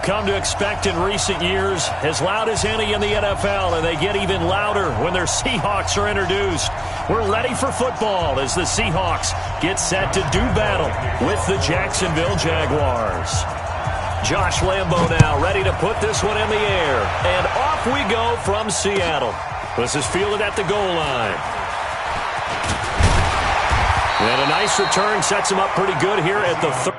Come to expect in recent years, as loud as any in the NFL, and they get even louder when their Seahawks are introduced. We're ready for football as the Seahawks get set to do battle with the Jacksonville Jaguars. Josh Lambo now ready to put this one in the air, and off we go from Seattle. This is fielded at the goal line. And a nice return sets him up pretty good here at the third.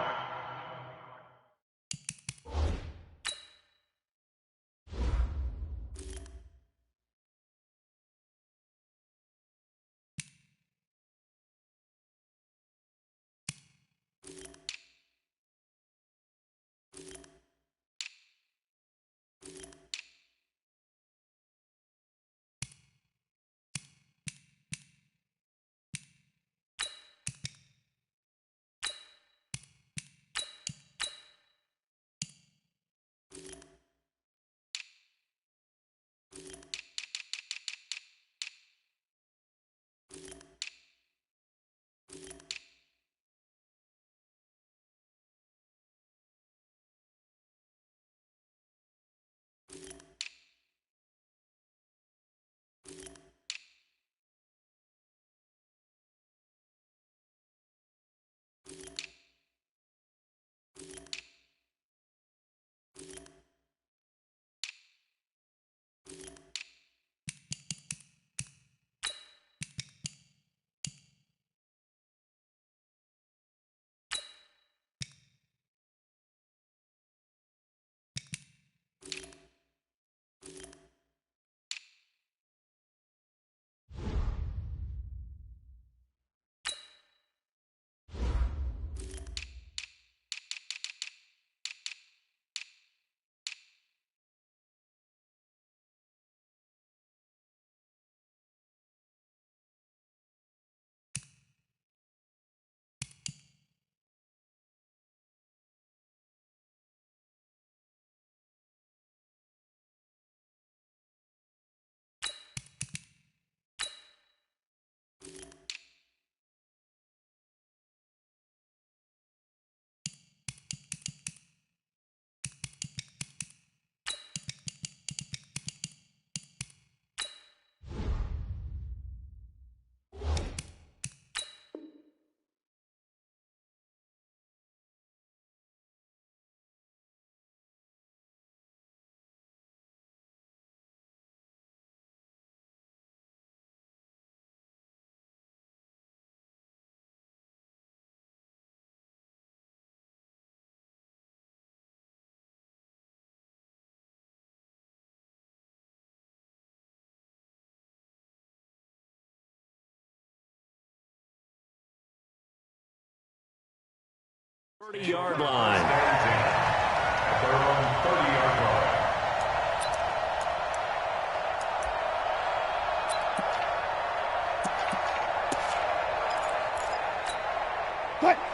Yard line.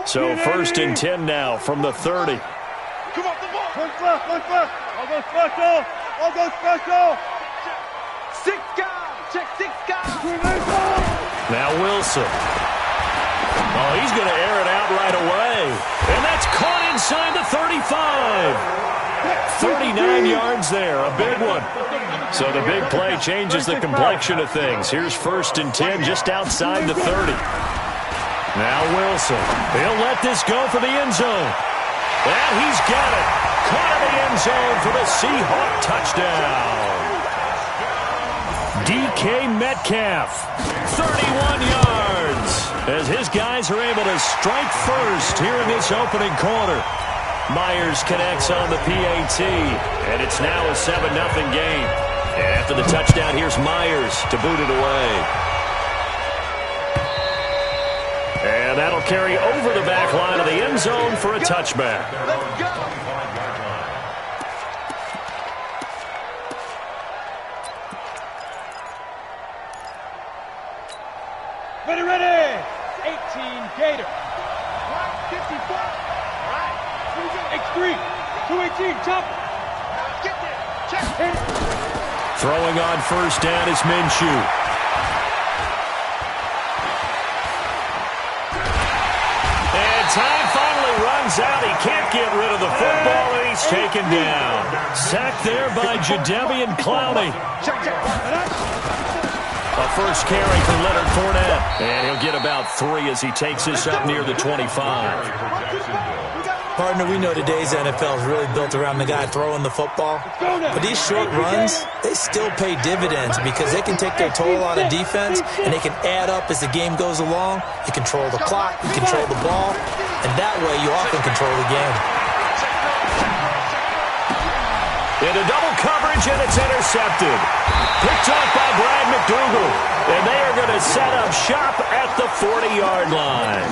So 1st and 10 now from the 30. Come on, come on. Push left, push left. I'll go special. I'll go special. 6 guys. Check 6 guys. Now Wilson. Oh, he's going to air it out right away. And that's caught inside the 35. 39 yards there, a big one. So the big play changes the complexion of things. Here's 1st and 10 just outside the 30. Now Wilson. He'll let this go for the end zone. And he's got it. Caught in the end zone for the Seahawk touchdown. DK Metcalf, 31 yards, as his guys are able to strike first here in this opening quarter. Myers connects on the PAT, and it's now a 7-0 game. And after the touchdown, here's Myers to boot it away. And that'll carry over the back line of the end zone for a touchback. Let's go. Ready, ready. 18 Gator. 54. All right. X3. 218. Chop. Get there. Check. Throwing on 1st down is Minshew. And time finally runs out. He can't get rid of the football, and he he's taken down. Sacked there by Jadeveon Clowney. A first carry for Leonard Fournette. And he'll get about 3 as he takes this up near the 25. Partner, we know today's NFL is really built around the guy throwing the football. But these short runs, they still pay dividends because they can take their toll on a defense and they can add up as the game goes along. You control the clock, you control the ball, and that way you often control the game. Into double coverage, and it's intercepted. Picked off by Brad McDougald. And they are going to set up shop at the 40-yard line.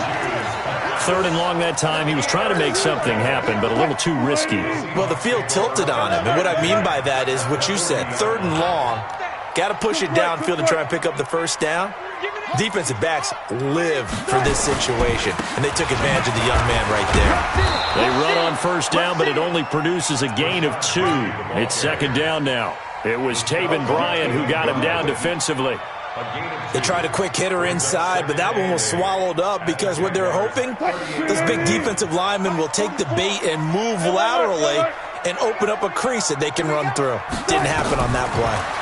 3rd and long that time. He was trying to make something happen, but a little too risky. Well, the field tilted on him. And what I mean by that is what you said. 3rd and long. Got to push it downfield to try and pick up the first down. Defensive backs live for this situation, and they took advantage of the young man right there. They run on first down, but it only produces a gain of 2. It's 2nd down now. It was Taven Bryan who got him down defensively. They tried a quick hitter inside, but that one was swallowed up because what they're hoping, this big defensive lineman will take the bait and move laterally and open up a crease that they can run through. Didn't happen on that play.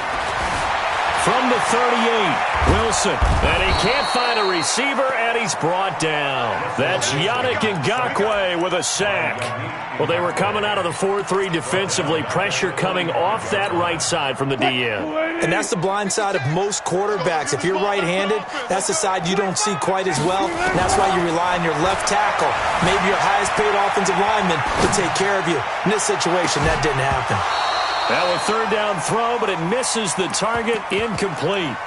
From the 38, Wilson. And he can't find a receiver, and he's brought down. That's Yannick Ngakoue with a sack. Well, they were coming out of the 4-3 defensively. Pressure coming off that right side from the DN. And that's the blind side of most quarterbacks. If you're right-handed, that's the side you don't see quite as well. And that's why you rely on your left tackle. Maybe your highest-paid offensive lineman to take care of you. In this situation, that didn't happen. That was 3rd down throw, but it misses the target. Incomplete.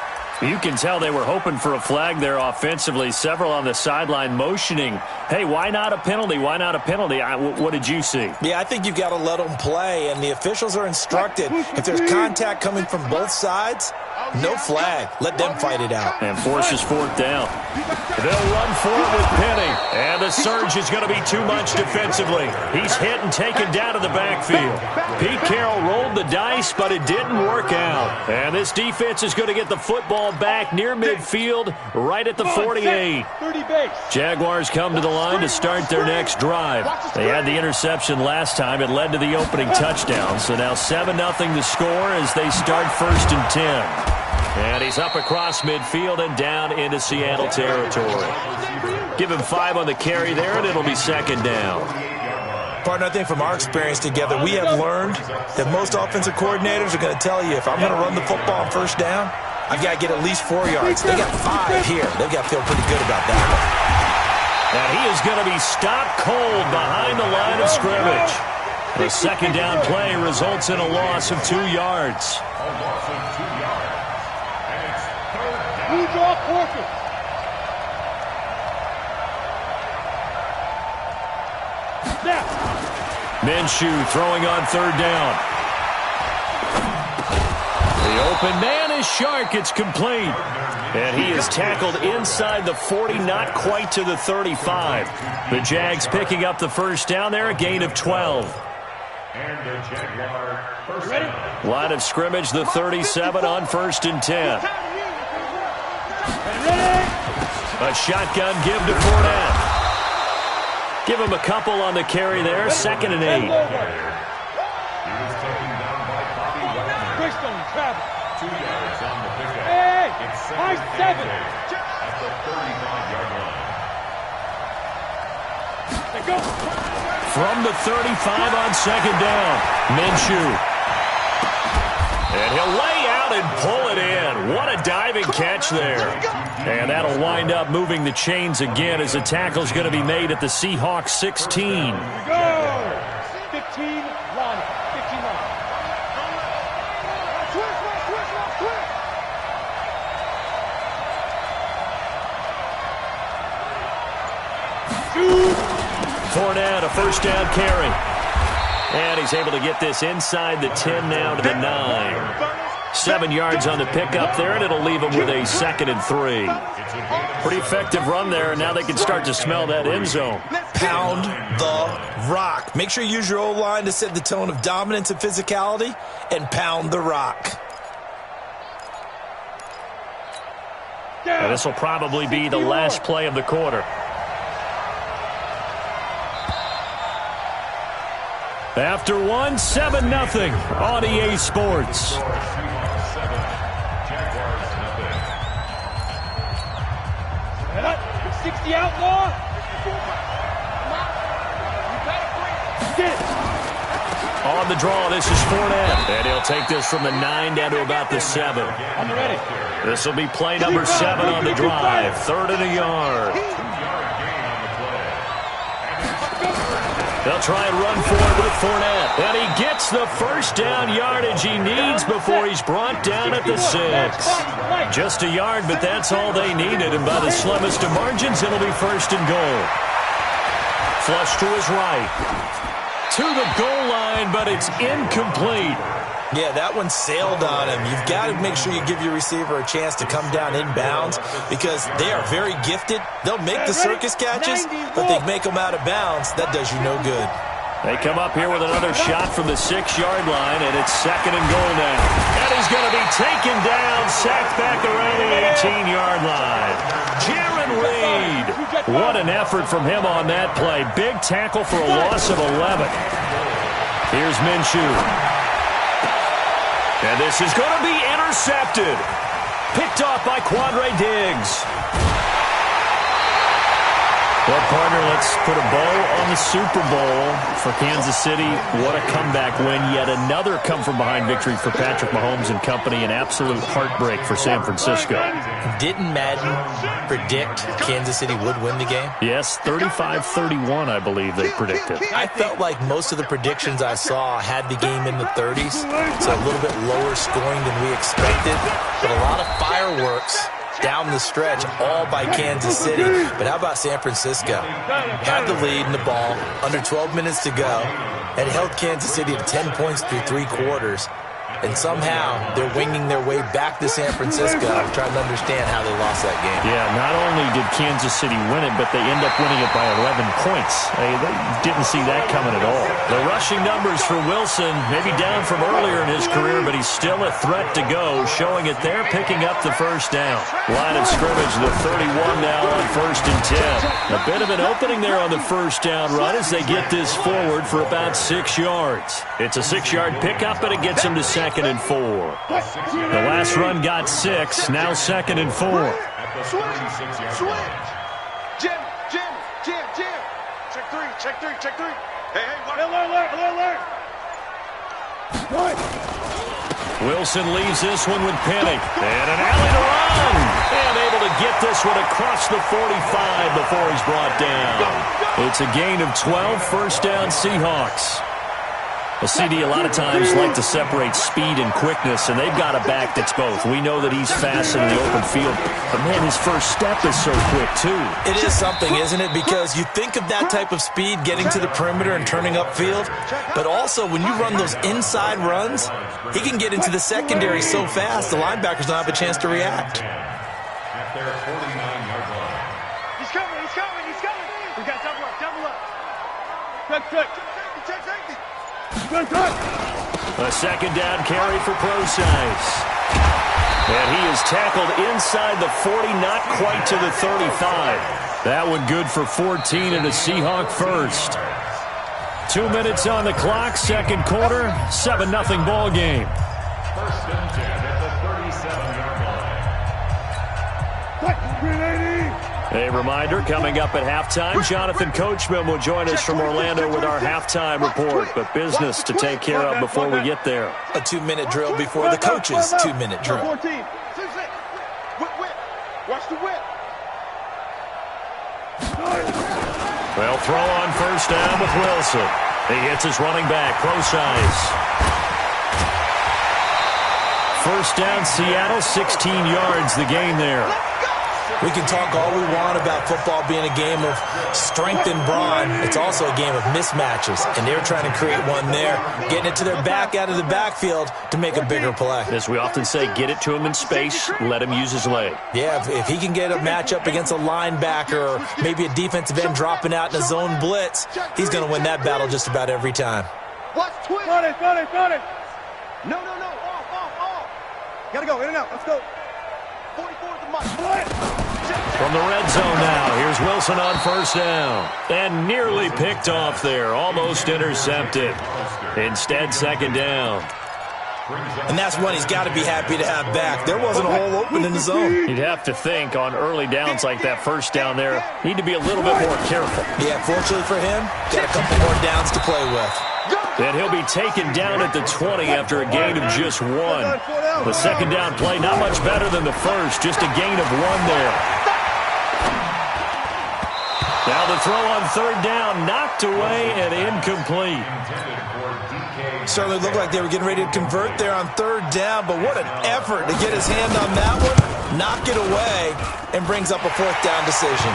You can tell they were hoping for a flag there offensively. Several on the sideline motioning, hey, why not a penalty? Why not a penalty? What did you see? Yeah, I think you've got to let them play, and the officials are instructed. If there's contact coming from both sides, no flag. Let them fight it out. And forces 4th down. They'll run for it with Penny. And the surge is going to be too much defensively. He's hit and taken down to the backfield. Pete Carroll rolled the dice, but it didn't work out. And this defense is going to get the football back near midfield, right at the 48. Jaguars come to the line to start their next drive. They had the interception last time. It led to the opening touchdown. So now 7-0 the score as they start 1st and 10. And he's up across midfield and down into Seattle territory. Give him 5 on the carry there, and it'll be 2nd down. Partner, I think from our experience together, we have learned that most offensive coordinators are going to tell you, if I'm going to run the football on 1st down, I've got to get at least 4 yards. They got 5 here. They've got to feel pretty good about that one. And he is going to be stopped cold behind the line of scrimmage. The 2nd down play results in a loss of 2 yards. Minshew throwing on 3rd down. The open man is Shark. It's complete. And he is tackled inside the 40, not quite to the 35. The Jags picking up the 1st down there, a gain of 12. Line of scrimmage, the 37 on 1st and 10. A shotgun give to Fournette. Give him a couple on the carry there. 2nd and 8. From the 35 on 2nd down, Minshew. And he'll lay out and pull it in. What a diving catch there. And that'll wind up moving the chains again as the tackle's going to be made at the Seahawks 16. Here we go. 15 line. 15 line. Fournette, a 1st down carry. And he's able to get this inside the 10 now to the 9. 7 yards on the pickup there, and it'll leave him with a 2nd and 3. Pretty effective run there, and now they can start to smell that end zone. Pound the rock. Make sure you use your O-line to set the tone of dominance and physicality, and pound the rock. And this will probably be the last play of the quarter. After one, 7-0 on EA Sports. 60 outlaw. On the draw, this is Fournette. And he'll take this from the 9 down to about the 7. This will be play number 7 on the drive. 3rd and a yard. They'll try and run forward with Fournette. And he gets the first down yardage he needs before he's brought down at the 6. Just a yard, but that's all they needed. And by the slimmest of margins, it'll be 1st and goal. Flush to his right. To the goal line, but it's incomplete. Yeah, that one sailed on him. You've got to make sure you give your receiver a chance to come down inbounds because they are very gifted. They'll make the circus catches, but they make them out of bounds. That does you no good. They come up here with another shot from the 6-yard line, and it's 2nd and goal now. And he's going to be taken down, sacked back around the 18-yard line. Jaron Reed. What an effort from him on that play. Big tackle for a loss of 11. Here's Minshew. And this is going to be intercepted. Picked off by Quandre Diggs. Well, partner, let's put a bow on the Super Bowl for Kansas City. What a comeback win. Yet another come-from-behind victory for Patrick Mahomes and company. An absolute heartbreak for San Francisco. Didn't Madden predict Kansas City would win the game? Yes, 35-31, I believe they predicted. I felt like most of the predictions I saw had the game in the 30s, so a little bit lower scoring than we expected, but a lot of fireworks down the stretch, all by Kansas City. But how about San Francisco? Had the lead in the ball, under 12 minutes to go, and held Kansas City to 10 points through 3 quarters. And somehow they're winging their way back to San Francisco, trying to understand how they lost that game. Yeah, not only did Kansas City win it, but they end up winning it by 11 points. They didn't see that coming at all. The rushing numbers for Wilson, maybe down from earlier in his career, but he's still a threat to go, showing it there, picking up the 1st down. Line of scrimmage, the 31 now on 1st and 10. A bit of an opening there on the 1st down run as they get this forward for about 6 yards. It's a 6-yard pickup, and it gets him to 2nd and 4. The last run got 6, now 2nd and 4. Switch. Jim. Check 3. Hey, alert. Wilson leaves this one with Penny. And an alley to run. And able to get this one across the 45 before he's brought down. It's a gain of 12, 1st down Seahawks. Well, CD, a lot of times like to separate speed and quickness, and they've got a back that's both. We know that he's fast in the open field, but, man, his first step is so quick, too. It is something, isn't it? Because you think of that type of speed getting to the perimeter and turning upfield, but also when you run those inside runs, he can get into the secondary so fast, the linebackers don't have a chance to react. He's coming. We got double up. Check. A 2nd down carry for Procise. And he is tackled inside the 40, not quite to the 35. That one good for 14 and a Seahawk 1st. 2 minutes on the clock, 2nd quarter, 7-0 ball game. 1st and 10 at the 37-yard line. A reminder, coming up at halftime, Jonathan Coachman will join us from Orlando with our halftime report, but business to take care of before we get there. A 2-minute drill before the coach's 2-minute drill. 14. Whip. Watch the whip. Well, throw on 1st down with Wilson. He hits his running back, Procise. 1st down, Seattle, 16 yards, the gain there. We can talk all we want about football being a game of strength and brawn. It's also a game of mismatches, and they're trying to create one there, getting it to their back out of the backfield to make a bigger play. As we often say, get it to him in space, let him use his leg. Yeah, if he can get a matchup against a linebacker or maybe a defensive end dropping out in a zone blitz, he's going to win that battle just about every time. Watch twist. Got it. No. Off. Gotta go, in and out. Let's go. 44 at the mark. From the red zone now, here's Wilson on first down. And nearly picked off there, almost intercepted. Instead, second down. And that's one he's got to be happy to have back. There wasn't a hole open in the zone. You'd have to think on early downs like that first down there, need to be a little bit more careful. Yeah, fortunately for him, got a couple more downs to play with. And he'll be taken down at the 20 after a gain of just 1. The second down play, not much better than the first, just a gain of 1 there. Now the throw on third down, knocked away and incomplete. Certainly looked like they were getting ready to convert there on third down, but what an effort to get his hand on that one, knock it away, and brings up a fourth down decision.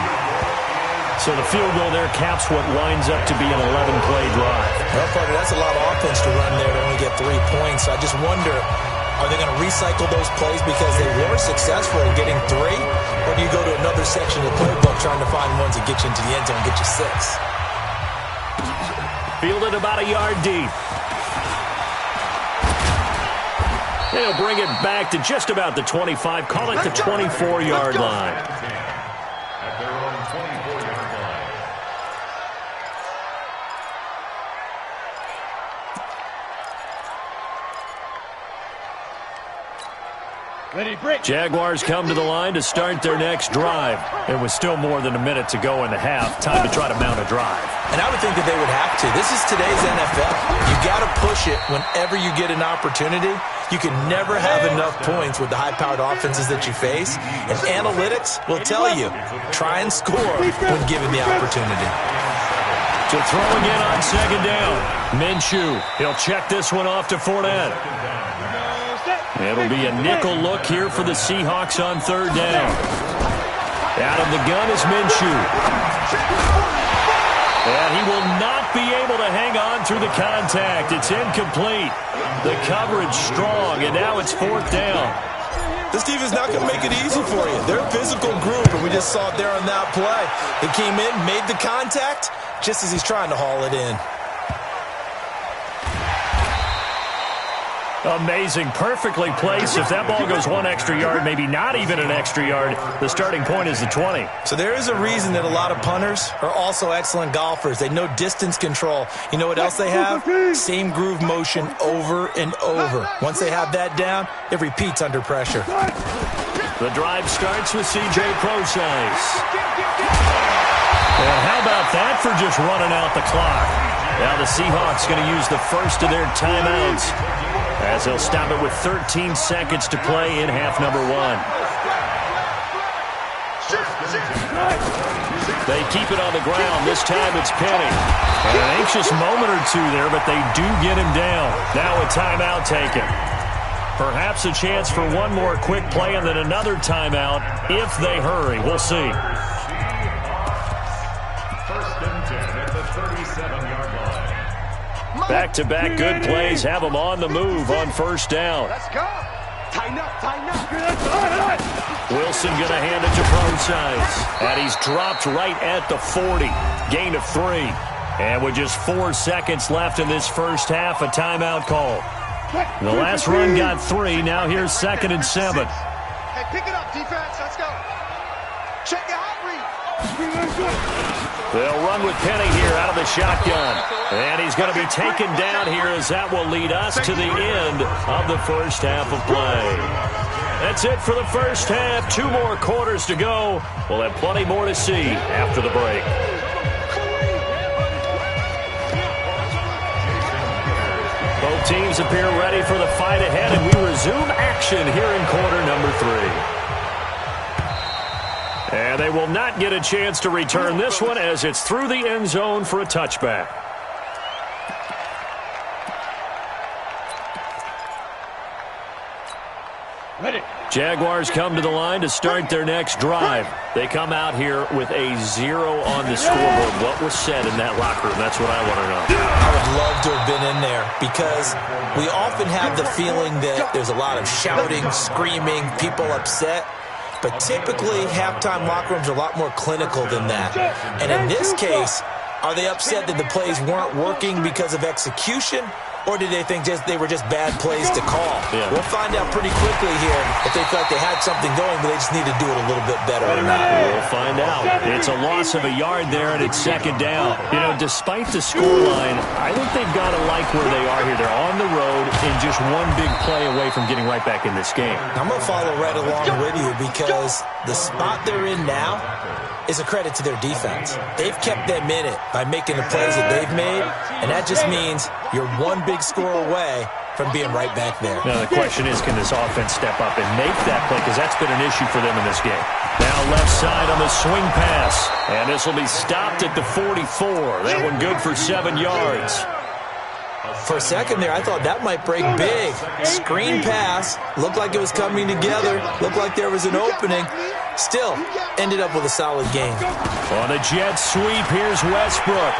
So the field goal there caps what winds up to be an 11-play drive. Well, partner, that's a lot of offense to run there to only get 3 points. So I just wonder, are they going to recycle those plays because they were successful in getting 3? Or do you go to another section of the playbook trying to find ones that get you into the end zone and get you 6? Fielded about a yard deep. They'll bring it back to just about the 25. Call it the 24-yard line. At their own 24-yard line. Ready, break. Jaguars come to the line to start their next drive. There was still more than a minute to go in the half. Time to try to mount a drive. And I would think that they would have to. This is today's NFL. You got to push it whenever you get an opportunity. You can never have enough points with the high-powered offenses that you face. And analytics will tell you, try and score when given the opportunity. To throw again on second down. Minshew, he'll check this one off to Fournette. It'll be a nickel look here for the Seahawks on third down. Out of the gun is Minshew. And he will not be able to hang on through the contact. It's incomplete. The coverage strong, and now it's fourth down. This team is not going to make it easy for you. They're a physical group, and we just saw it there on that play. They came in, made the contact, just as he's trying to haul it in. Amazing. Perfectly placed. If that ball goes 1 extra yard, maybe not even an extra yard, the starting point is the 20. So there is a reason that a lot of punters are also excellent golfers. They know distance control. You know what else they have? Same groove motion over and over. Once they have that down, it repeats under pressure. The drive starts with C.J. Procise. And how about that for just running out the clock? Now the Seahawks going to use the first of their timeouts as they'll stop it with 13 seconds to play in half number 1. They keep it on the ground. This time it's Penny. An anxious moment or two there, but they do get him down. Now a timeout taken. Perhaps a chance for one more quick play and then another timeout if they hurry. We'll see. First and 10 at the 37-yard line. Back-to-back good plays have them on the move on first down. Let's go. Tighten up, tighten up. Wilson going to hand it to Procise. And he's dropped right at the 40. Gain of 3. And with just 4 seconds left in this first half, a timeout call. The last run got 3. Now here's 2nd and 7. Hey, pick it up, defense. Let's go. Check your hot read. They'll run with Penny here out of the shotgun. And he's going to be taken down here as that will lead us to the end of the first half of play. That's it for the first half. 2 more quarters to go. We'll have plenty more to see after the break. Both teams appear ready for the fight ahead, and we resume action here in quarter number 3. And they will not get a chance to return this one as it's through the end zone for a touchback. Ready. Jaguars come to the line to start their next drive. They come out here with a 0 on the scoreboard. What was said in that locker room? That's what I want to know. I would love to have been in there because we often have the feeling that there's a lot of shouting, screaming, people upset. But typically, halftime locker rooms are a lot more clinical than that. And in this case, are they upset that the plays weren't working because of execution? Or did they think they were just bad plays to call? Yeah. We'll find out pretty quickly here if they felt they had something going, but they just need to do it a little bit better or not. We'll find out. It's a loss of a yard there, and it's second down. You know, despite the scoreline, I think they've got to like where they are here. They're on the road and just one big play away from getting right back in this game. I'm going to follow right along with you because the spot they're in now is a credit to their defense. They've kept them in it by making the plays that they've made, and that just means you're one big score away from being right back there. Now, the question is, can this offense step up and make that play? Because that's been an issue for them in this game. Now left side on the swing pass. And this will be stopped at the 44. That one good for 7 yards. For a second there, I thought that might break big. Screen pass. Looked like it was coming together. Looked like there was an opening. Still, ended up with a solid game. On the jet sweep, here's Westbrook.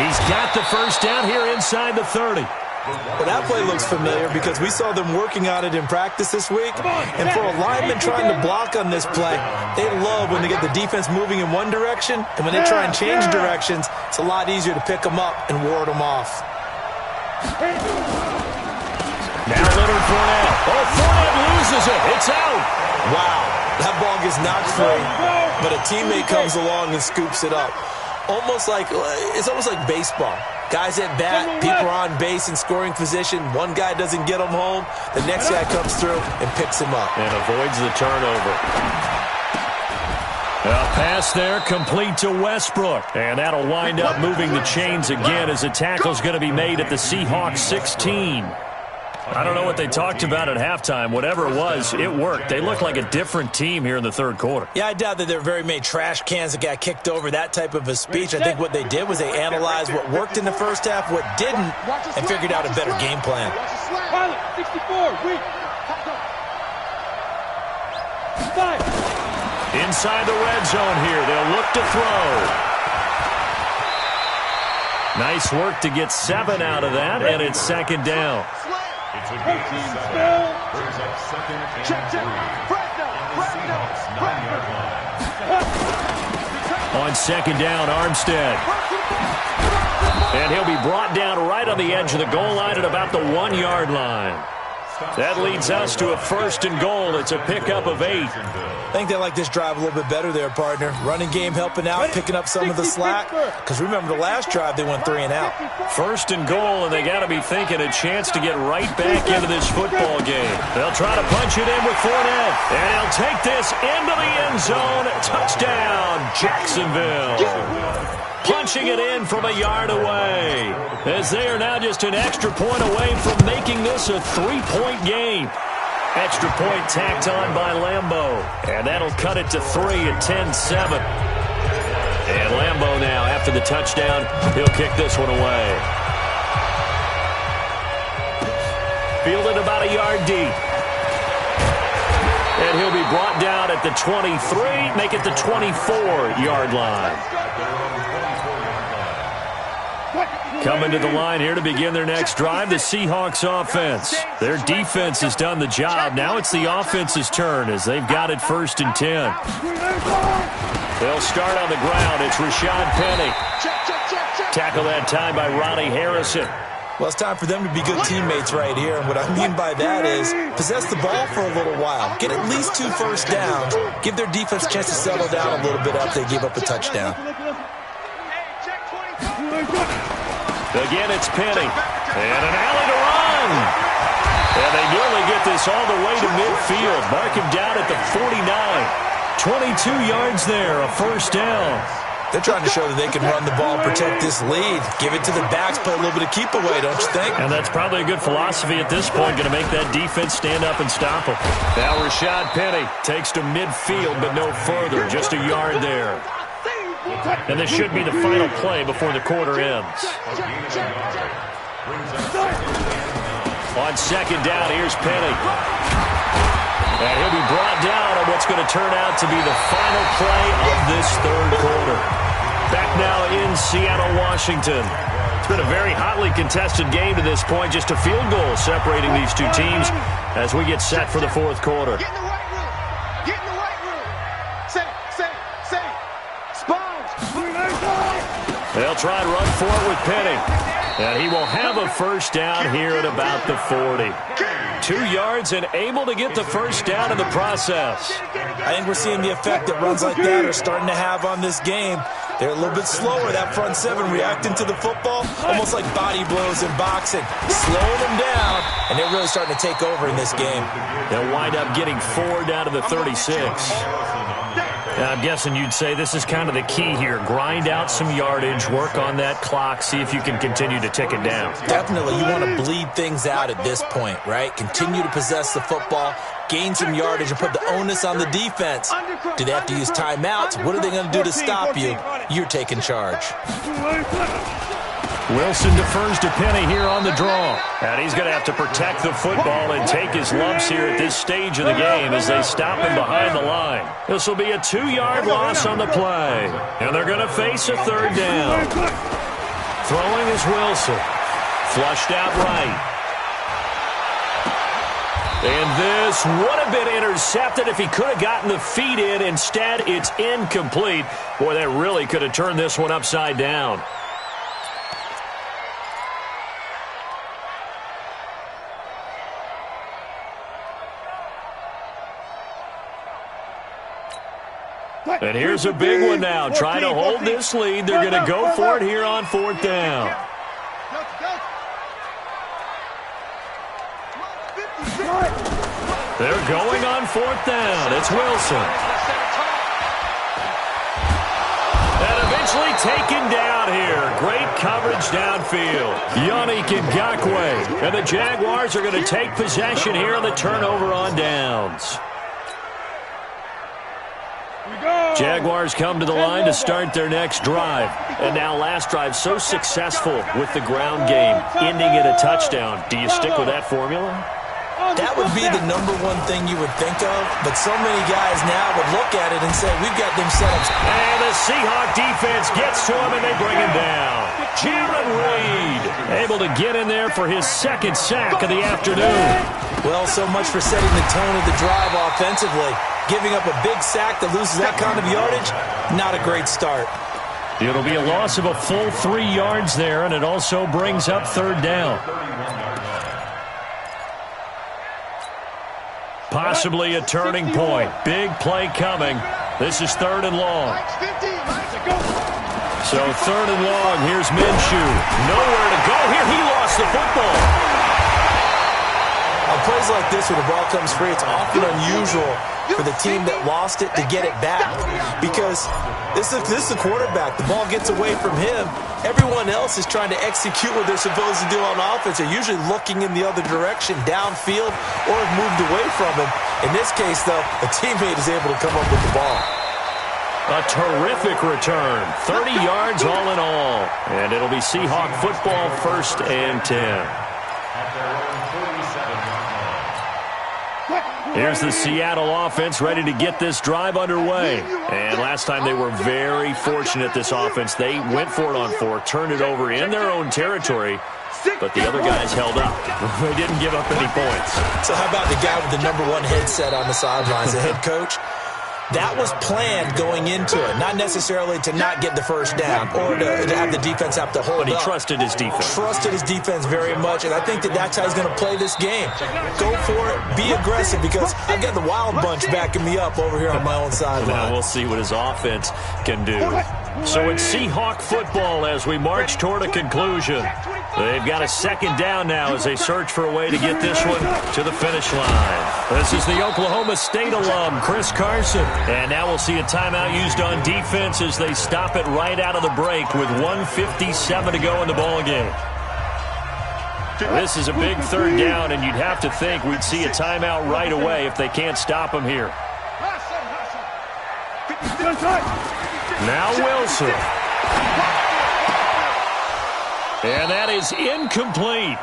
He's got the first down here inside the 30. Well, that play looks familiar because we saw them working on it in practice this week. And for a lineman trying to block on this play, they love when they get the defense moving in one direction. And when they try and change directions, it's a lot easier to pick them up and ward them off. Now Leonard Fournette. Oh, Fournette loses it. It's out. Wow, that ball gets knocked free, but a teammate comes along and scoops it up. It's almost like baseball. Guys at bat, people are on base in scoring position. One guy doesn't get him home. The next guy comes through and picks him up. And avoids the turnover. A pass there, complete to Westbrook. And that'll wind up moving the chains again as the tackle's going to be made at the Seahawks 16. I don't know what they talked about at halftime. Whatever it was, it worked. They look like a different team here in the third quarter. Yeah, I doubt that there are very many trash cans that got kicked over, that type of a speech. I think what they did was they analyzed what worked in the first half, what didn't, and figured out a better game plan. 64, weak. Inside the red zone here. They'll look to throw. Nice work to get 7 out of that, and it's second down. It's a good seven. Brings up second and Check. 3. Seahawks 9-yard line. On second down, Armstead. And he'll be brought down right on the edge of the goal line at about the 1-yard line. That leads us to a first and goal. It's a pickup of 8. I think they like this drive a little bit better there, partner. Running game helping out, picking up some of the slack. Because remember, the last drive, they went 3 and out. First and goal, and they got to be thinking a chance to get right back into this football game. They'll try to punch it in with Fournette. And he'll take this into the end zone. Touchdown, Jacksonville. Punching it in from a yard away, as they are now just an extra point away from making this a 3-point game. Extra point tacked on by Lambeau, and that'll cut it to 3 at 10-7. And Lambeau now, after the touchdown, he'll kick this one away. Fielded about a yard deep. And he'll be brought down at the 23, make it the 24-yard line. Coming to the line here to begin their next drive, the Seahawks offense. Their defense has done the job. Now it's the offense's turn as they've got it first and 10. They'll start on the ground. It's Rashad Penny. Tackle that time by Ronnie Harrison. Well, it's time for them to be good teammates right here. And what I mean by that is possess the ball for a little while. Get at least 2 first downs. Give their defense a chance to settle down a little bit after they give up a touchdown. Again, it's Penny. And an alley to run. And they nearly get this all the way to midfield. Mark him down at the 49. 22 yards there, a first down. They're trying to show that they can run the ball, protect this lead. Give it to the backs, play a little bit of keep away, don't you think? And that's probably a good philosophy at this point, going to make that defense stand up and stop them. Now Rashad Penny takes to midfield, but no further, just a yard there. And this should be the final play before the quarter ends. On second down, here's Penny. And he'll be brought down on what's going to turn out to be the final play of this third quarter. Back now in Seattle, Washington. It's been a very hotly contested game to this point. Just a field goal separating these two teams as we get set for the fourth quarter. Get in the weight room. Get in the weight room. Say. Sponge. They'll try and run for it with Penny. And he will have a first down here at about the 40. 2 yards and able to get the first down in the process. I think we're seeing the effect that runs like that are starting to have on this game. They're a little bit slower, that front seven, reacting to the football, almost like body blows in boxing, slowing them down, and they're really starting to take over in this game. They'll wind up getting 4 down to the 36. I'm guessing you'd say this is kind of the key here. Grind out some yardage, work on that clock, see if you can continue to tick it down. Definitely, you want to bleed things out at this point, right? Continue to possess the football, gain some yardage, and put the onus on the defense. Do they have to use timeouts? What are they going to do to stop you? You're taking charge. Wilson defers to Penny here on the draw. And he's going to have to protect the football and take his lumps here at this stage of the game as they stop him behind the line. This will be a 2-yard loss on the play. And they're going to face a 3rd down. Throwing is Wilson. Flushed out right. And this would have been intercepted if he could have gotten the feet in. Instead, it's incomplete. Boy, that really could have turned this one upside down. And here's a big one now. Trying to hold this lead. They're going to go for it here on 4th down. They're going on 4th down. It's Wilson. And eventually taken down here. Great coverage downfield. Yannick Ngakoue. And the Jaguars are going to take possession here on the turnover on downs. Jaguars come to the line to start their next drive. And now last drive so successful with the ground game, ending in a touchdown. Do you stick with that formula? That would be the number one thing you would think of, but so many guys now would look at it and say, we've got them set up. And the Seahawk defense gets to him, and they bring him down. Jaron Reed able to get in there for his 2nd sack of the afternoon. Well, so much for setting the tone of the drive offensively. Giving up a big sack that loses that kind of yardage, not a great start. It'll be a loss of a full 3 yards there, and it also brings up 3rd down. Possibly a turning point. Big play coming. This is 3rd and long. So 3rd and long. Here's Minshew. Nowhere to go here. He lost the football. On plays like this where the ball comes free, it's often unusual for the team that lost it to get it back. Because this is the quarterback. The ball gets away from him. Everyone else is trying to execute what they're supposed to do on offense. They're usually looking in the other direction, downfield, or have moved away from him. In this case, though, a teammate is able to come up with the ball. A terrific return. 30 yards all in all. And it'll be Seahawk football, 1st and 10. Here's the Seattle offense ready to get this drive underway. And last time they were very fortunate, this offense. They went for it on 4, turned it over in their own territory, but the other guys held up. They didn't give up any points. So how about the guy with the number 1 headset on the sidelines, the head coach? That was planned going into it, not necessarily to not get the first down or to have the defense have to hold up. But he trusted his defense. Trusted his defense very much, and I think that's how he's going to play this game. Go for it, be aggressive, because I've got the wild bunch backing me up over here on my own sideline. Now we'll see what his offense can do. So it's Seahawk football as we march toward a conclusion. They've got a 2nd down now as they search for a way to get this one to the finish line. This is the Oklahoma State alum, Chris Carson. And now we'll see a timeout used on defense as they stop it right out of the break with 1:57 to go in the ballgame. This is a big 3rd down, and you'd have to think we'd see a timeout right away if they can't stop him here. Now Wilson. And that is incomplete.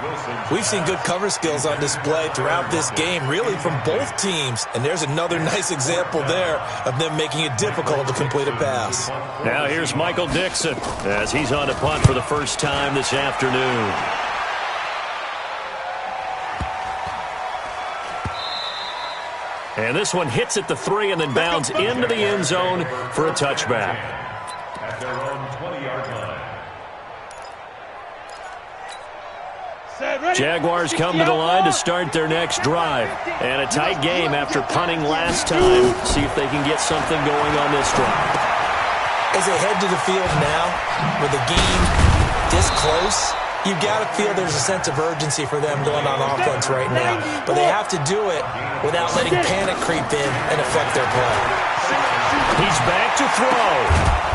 We've seen good cover skills on display throughout this game, really from both teams. And there's another nice example there of them making it difficult to complete a pass. Now here's Michael Dixon as he's on to punt for the first time this afternoon. And this one hits at the 3 and then bounds into the end zone for a touchback. At their own 20-yard line. Jaguars come to the line to start their next drive. And a tight game after punting last time. See if they can get something going on this drive. As they head to the field now, with the game this close, you've got to feel there's a sense of urgency for them going on offense right now. But they have to do it without letting panic creep in and affect their play. He's back to throw.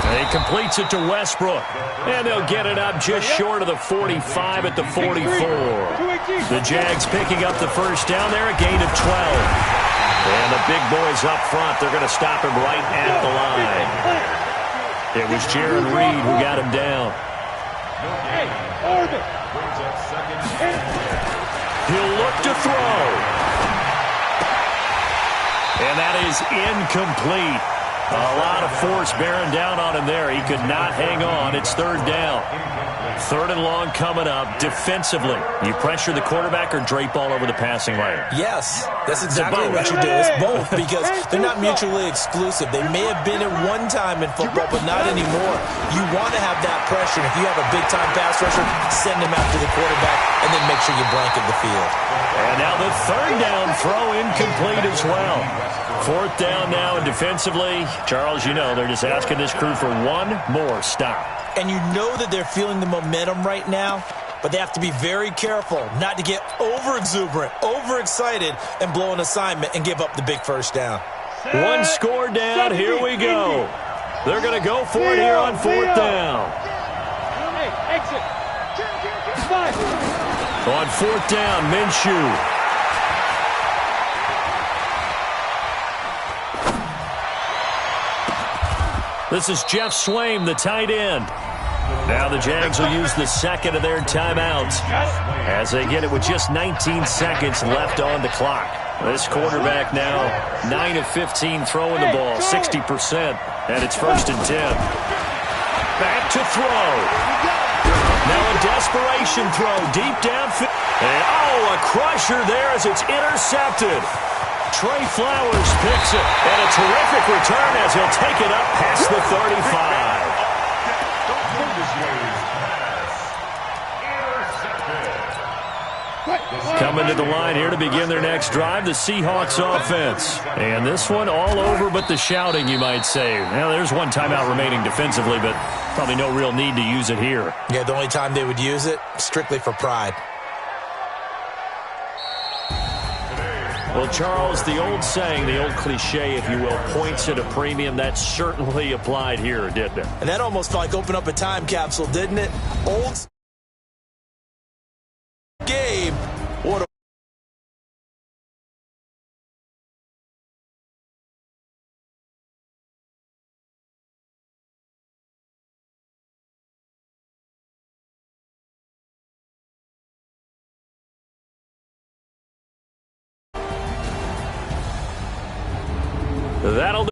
And he completes it to Westbrook. And they'll get it up just short of the 45 at the 44. The Jags picking up the first down there, a gain of 12. And the big boys up front, they're going to stop him right at the line. It was Jaron Reed who got him down. He'll look to throw. And that is incomplete. A lot of force bearing down on him there. He could not hang on. It's third down. Third and long coming up. Defensively, you pressure the quarterback or drape all over the passing lane? Yes, that's exactly what you do. It's both, because they're not mutually exclusive. They may have been at one time in football, but not anymore. You want to have that pressure. And if you have a big-time pass rusher, send him after the quarterback, and then make sure you blanket the field. And now the third down throw incomplete as well. Fourth down now, and defensively, Charles, you know, they're just asking this crew for one more stop. And you know that they're feeling the momentum right now, but they have to be very careful not to get over-exuberant, overexcited, and blow an assignment and give up the big first down. One score down, here we go. They're going to go for it here on fourth down. On fourth down, Minshew. This is Jeff Swaim, the tight end. Now the Jags will use the second of their timeouts as they get it with just 19 seconds left on the clock. This quarterback now 9 of 15 throwing the ball, 60%, and it's first and 10. Back to throw. Now a desperation throw deep downfield. And a crusher there as it's intercepted. Trey Flowers picks it, and a terrific return as he'll take it up past the 35. Coming to the line here to begin their next drive, the Seahawks offense. And this one all over but the shouting, you might say. Now, there's one timeout remaining defensively, but probably no real need to use it here. Yeah, the only time they would use it, strictly for pride. Well, Charles, the old saying, the old cliche, if you will, points at a premium, that certainly applied here, didn't it? And that almost felt like open up a time capsule, didn't it? Old game. What a that'll do